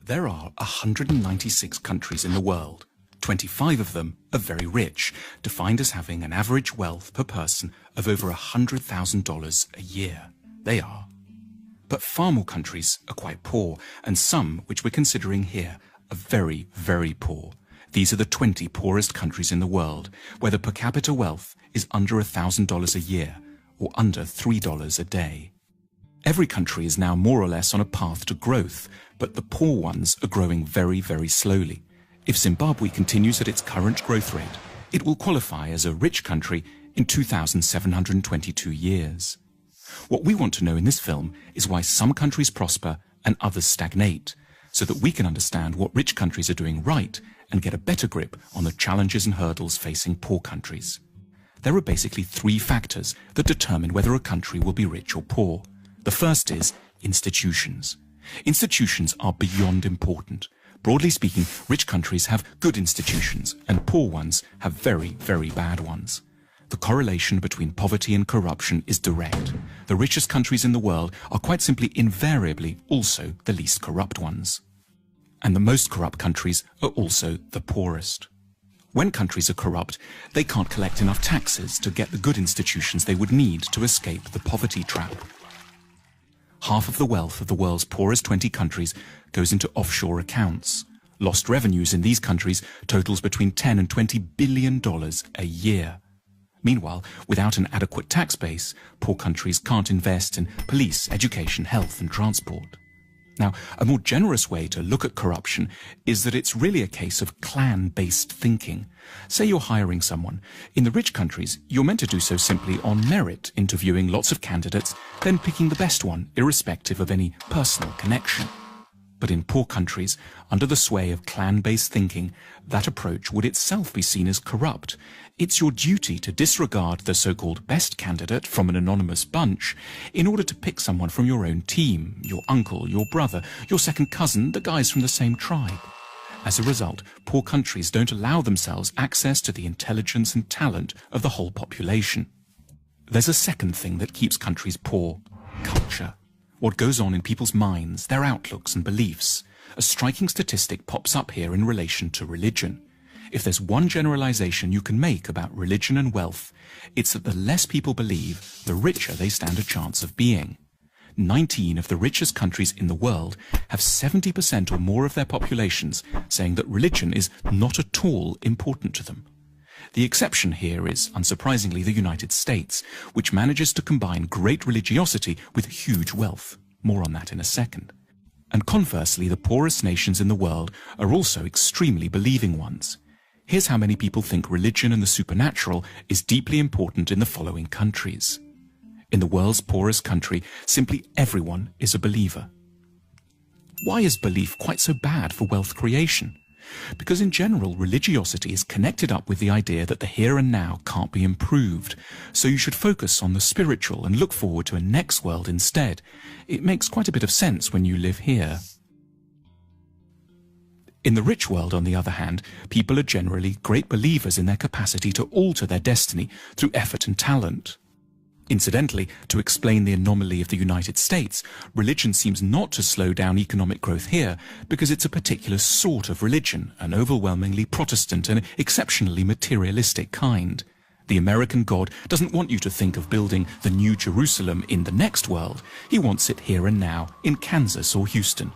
There are 196 countries in the world. 25 of them are very rich, defined as having an average wealth per person of over $100,000 a year. They are. But far more countries are quite poor, and some, which we're considering here, are very, very poor. These are the 20 poorest countries in the world, where the per capita wealth is under $1,000 a year, or under $3 a day. Every country is now more or less on a path to growth, but the poor ones are growing very, very slowly. If Zimbabwe continues at its current growth rate, it will qualify as a rich country in 2,722 years. What we want to know in this film is why some countries prosper and others stagnate, so that we can understand what rich countries are doing right and get a better grip on the challenges and hurdles facing poor countries. There are basically three factors that determine whether a country will be rich or poor. The first is institutions. Institutions are beyond important. Broadly speaking, rich countries have good institutions and poor ones have very, very bad ones. The correlation between poverty and corruption is direct. The richest countries in the world are quite simply invariably also the least corrupt ones. And the most corrupt countries are also the poorest. When countries are corrupt, they can't collect enough taxes to get the good institutions they would need to escape the poverty trap. Half of the wealth of the world's poorest 20 countries goes into offshore accounts. Lost revenues in these countries totals between $10 and $20 billion a year. Meanwhile, without an adequate tax base, poor countries can't invest in police, education, health and transport. Now, a more generous way to look at corruption is that it's really a case of clan-based thinking. Say you're hiring someone. In the rich countries, you're meant to do so simply on merit, interviewing lots of candidates, then picking the best one, irrespective of any personal connection. But in poor countries, under the sway of clan-based thinking, that approach would itself be seen as corrupt. It's your duty to disregard the so-called best candidate from an anonymous bunch in order to pick someone from your own team, your uncle, your brother, your second cousin, the guys from the same tribe. As a result, poor countries don't allow themselves access to the intelligence and talent of the whole population. There's a second thing that keeps countries poor: culture. What goes on in people's minds, their outlooks and beliefs. A striking statistic pops up here in relation to religion. If there's one generalization you can make about religion and wealth, it's that the less people believe, the richer they stand a chance of being. 19 of the richest countries in the world have 70% or more of their populations saying that religion is not at all important to them. The exception here is, unsurprisingly, the United States, which manages to combine great religiosity with huge wealth. More on that in a second. And conversely, the poorest nations in the world are also extremely believing ones. Here's how many people think religion and the supernatural is deeply important in the following countries. In the world's poorest country, simply everyone is a believer. Why is belief quite so bad for wealth creation? Because in general, religiosity is connected up with the idea that the here and now can't be improved, so you should focus on the spiritual and look forward to a next world instead. It makes quite a bit of sense when you live here. In the rich world, on the other hand, people are generally great believers in their capacity to alter their destiny through effort and talent. Incidentally, to explain the anomaly of the United States, religion seems not to slow down economic growth here because it's a particular sort of religion, an overwhelmingly Protestant and exceptionally materialistic kind. The American God doesn't want you to think of building the New Jerusalem in the next world. He wants it here and now, in Kansas or Houston.